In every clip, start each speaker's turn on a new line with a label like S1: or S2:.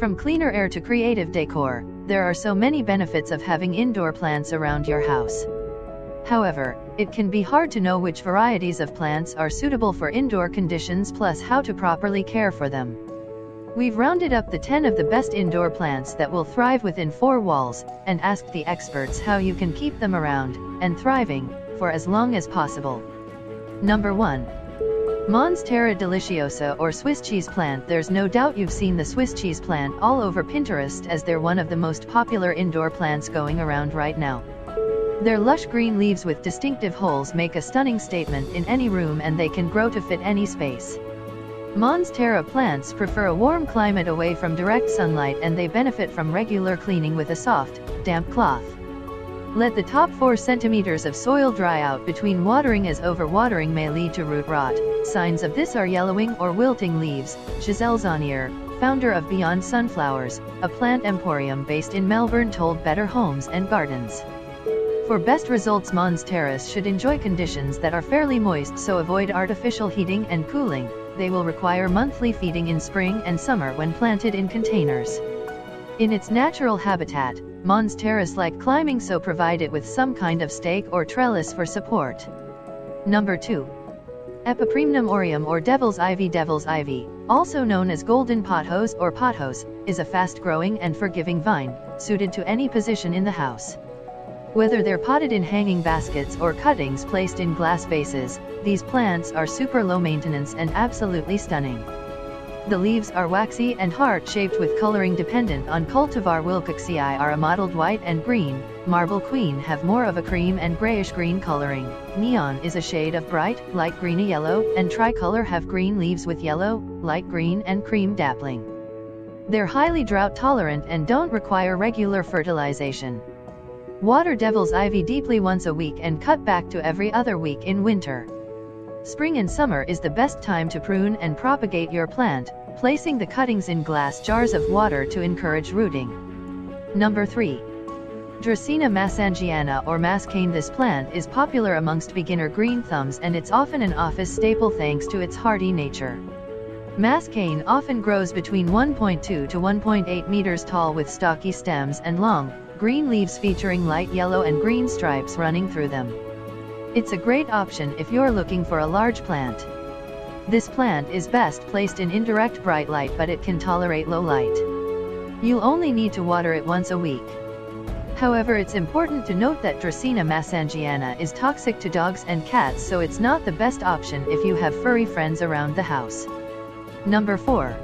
S1: From cleaner air to creative decor, there are so many benefits of having indoor plants around your house. However, it can be hard to know which varieties of plants are suitable for indoor conditions plus how to properly care for them. We've rounded up the 10 of the best indoor plants that will thrive within 4 walls, and asked the experts how you can keep them around, and thriving, for as long as possible. Number 1. Monstera deliciosa or Swiss cheese plant. There's no doubt you've seen the Swiss cheese plant all over Pinterest, as they're one of the most popular indoor plants going around right now. Their lush green leaves with distinctive holes make a stunning statement in any room, and they can grow to fit any space. Monstera plants prefer a warm climate away from direct sunlight, and they benefit from regular cleaning with a soft, damp cloth. Let the top 4 centimeters of soil dry out between watering, as overwatering may lead to root rot. Signs of this are yellowing or wilting leaves. Giselle Zanier, founder of Beyond Sunflowers, a plant emporium based in Melbourne, told Better Homes and Gardens. For best results, monsteras should enjoy conditions that are fairly moist, so avoid artificial heating and cooling. They will require monthly feeding in spring and summer when planted in containers. In its natural habitat, monsteras like climbing, so provide it with some kind of stake or trellis for support. Number 2. Epipremnum orium or devil's ivy. Devil's ivy, also known as golden pothos or pothos, is a fast-growing and forgiving vine, suited to any position in the house. Whether they're potted in hanging baskets or cuttings placed in glass vases, these plants are super low maintenance and absolutely stunning. The leaves are waxy and heart-shaped with coloring dependent on cultivar. Wilcoxii are a mottled white and green, Marble Queen have more of a cream and grayish-green coloring, Neon is a shade of bright, light greeny yellow, and Tricolor have green leaves with yellow, light green and cream dappling. They're highly drought-tolerant and don't require regular fertilization. Water devil's ivy deeply once a week and cut back to every other week in winter. Spring and summer is the best time to prune and propagate your plant, placing the cuttings in glass jars of water to encourage rooting. Number 3. Dracaena masangiana or mascane. This plant is popular amongst beginner green thumbs, and it's often an office staple thanks to its hardy nature. Mascane often grows between 1.2 to 1.8 meters tall with stocky stems and long, green leaves featuring light yellow and green stripes running through them. It's a great option if you're looking for a large plant. This plant is best placed in indirect bright light, but it can tolerate low light. You'll only need to water it once a week. However, it's important to note that Dracaena masangiana is toxic to dogs and cats, so it's not the best option if you have furry friends around the house. Number 4.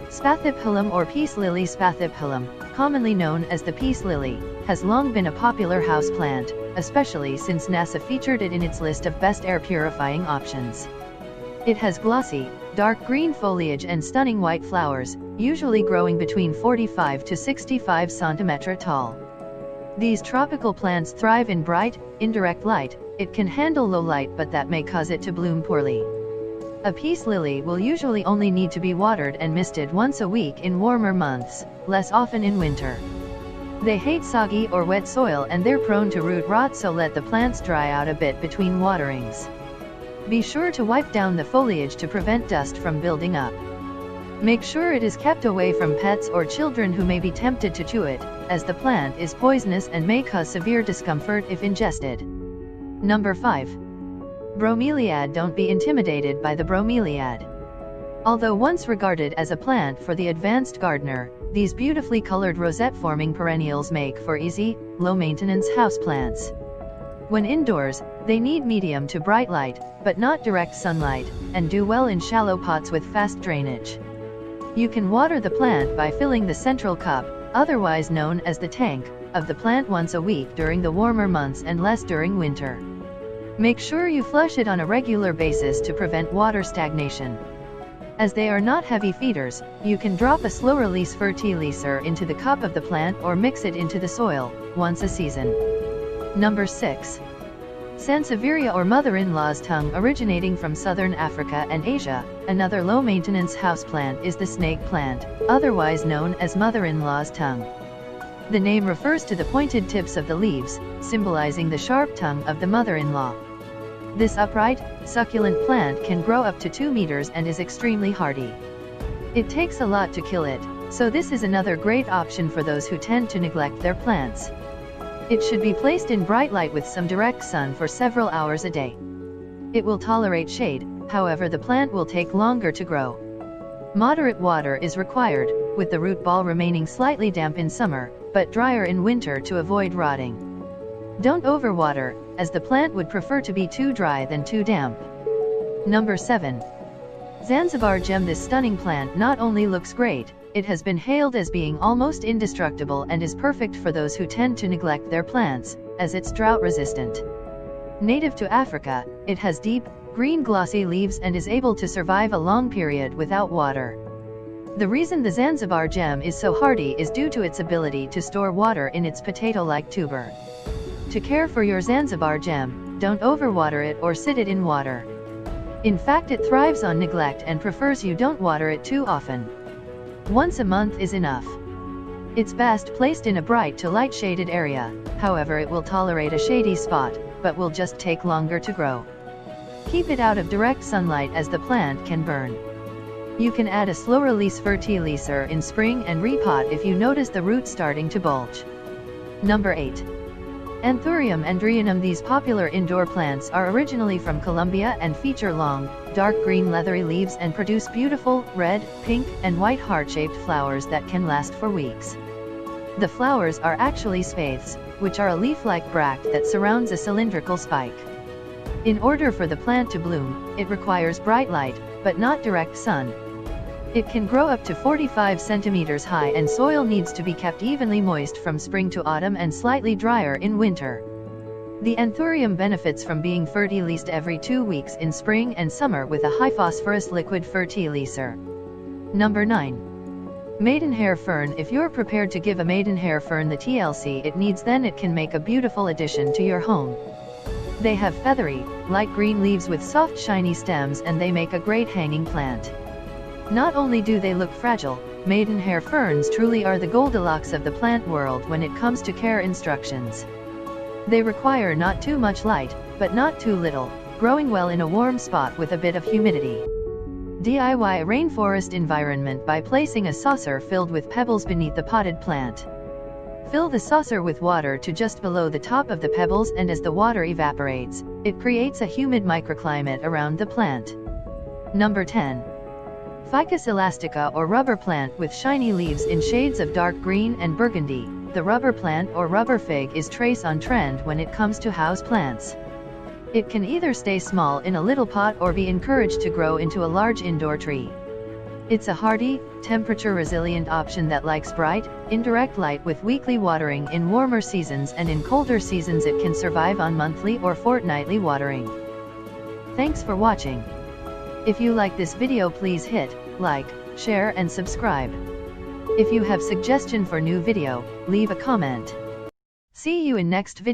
S1: Spathiphyllum or peace lily. Spathiphyllum, commonly known as the peace lily, has long been a popular houseplant, especially since NASA featured it in its list of best air purifying options. It has glossy, dark green foliage and stunning white flowers, usually growing between 45 to 65 cm tall. These tropical plants thrive in bright, indirect light. It can handle low light, but that may cause it to bloom poorly. A peace lily will usually only need to be watered and misted once a week in warmer months, less often in winter. They hate soggy or wet soil, and they're prone to root rot, so let the plants dry out a bit between waterings. Be sure to wipe down the foliage to prevent dust from building up. Make sure it is kept away from pets or children who may be tempted to chew it, as the plant is poisonous and may cause severe discomfort if ingested. Number 5. Bromeliad. Don't be intimidated by the bromeliad. Although once regarded as a plant for the advanced gardener, these beautifully colored rosette-forming perennials make for easy, low-maintenance houseplants. When indoors, they need medium to bright light, but not direct sunlight, and do well in shallow pots with fast drainage. You can water the plant by filling the central cup, otherwise known as the tank, of the plant once a week during the warmer months and less during winter. Make sure you flush it on a regular basis to prevent water stagnation. As they are not heavy feeders, you can drop a slow-release fertilizer into the cup of the plant or mix it into the soil, once a season. Number 6. Sansevieria or mother-in-law's tongue. Originating from southern Africa and Asia, another low-maintenance houseplant is the snake plant, otherwise known as mother-in-law's tongue. The name refers to the pointed tips of the leaves, symbolizing the sharp tongue of the mother-in-law. This upright, succulent plant can grow up to 2 meters and is extremely hardy. It takes a lot to kill it, So this is another great option for those who tend to neglect their plants. It should be placed in bright light with some direct sun for several hours a day. It will tolerate shade, however the plant will take longer to grow. Moderate water is required, with the root ball remaining slightly damp in summer, but drier in winter to avoid rotting. Don't overwater, as the plant would prefer to be too dry than too damp. Number 7. Zanzibar Gem. This stunning plant not only looks great, it has been hailed as being almost indestructible and is perfect for those who tend to neglect their plants, as it's drought resistant. Native to Africa, it has deep, green glossy leaves and is able to survive a long period without water. The reason the Zanzibar Gem is so hardy is due to its ability to store water in its potato-like tuber. To care for your Zanzibar Gem, don't overwater it or sit it in water. In fact, it thrives on neglect and prefers you don't water it too often. Once a month is enough. It's best placed in a bright to light shaded area, however it will tolerate a shady spot, but will just take longer to grow. Keep it out of direct sunlight as the plant can burn. You can add a slow-release fertilizer in spring and repot if you notice the roots starting to bulge. Number 8. Anthurium. Andraeanum. These popular indoor plants are originally from Colombia and feature long, dark green leathery leaves and produce beautiful, red, pink, and white heart-shaped flowers that can last for weeks. The flowers are actually spathes, which are a leaf-like bract that surrounds a cylindrical spike. In order for the plant to bloom, it requires bright light, but not direct sun. It can grow up to 45 centimeters high and soil needs to be kept evenly moist from spring to autumn and slightly drier in winter. The Anthurium benefits from being fertilized every 2 weeks in spring and summer with a high phosphorus liquid fertilizer. Number 9. Maidenhair Fern. If you're prepared to give a maidenhair fern the TLC it needs, then it can make a beautiful addition to your home. They have feathery, light green leaves with soft shiny stems and they make a great hanging plant. Not only do they look fragile, maidenhair ferns truly are the Goldilocks of the plant world when it comes to care instructions. They require not too much light, but not too little, growing well in a warm spot with a bit of humidity. DIY a rainforest environment by placing a saucer filled with pebbles beneath the potted plant. Fill the saucer with water to just below the top of the pebbles, and as the water evaporates, it creates a humid microclimate around the plant. Number 10. Ficus elastica or rubber plant with shiny leaves in shades of dark green and burgundy. The rubber plant or rubber fig is trace on trend when it comes to house plants. It can either stay small in a little pot or be encouraged to grow into a large indoor tree. It's a hardy, temperature-resilient option that likes bright, indirect light with weekly watering in warmer seasons, and in colder seasons it can survive on monthly or fortnightly watering. Thanks for watching. If you like this video, please hit like, share and subscribe. If you have suggestion for new video, leave a comment. See you in next video.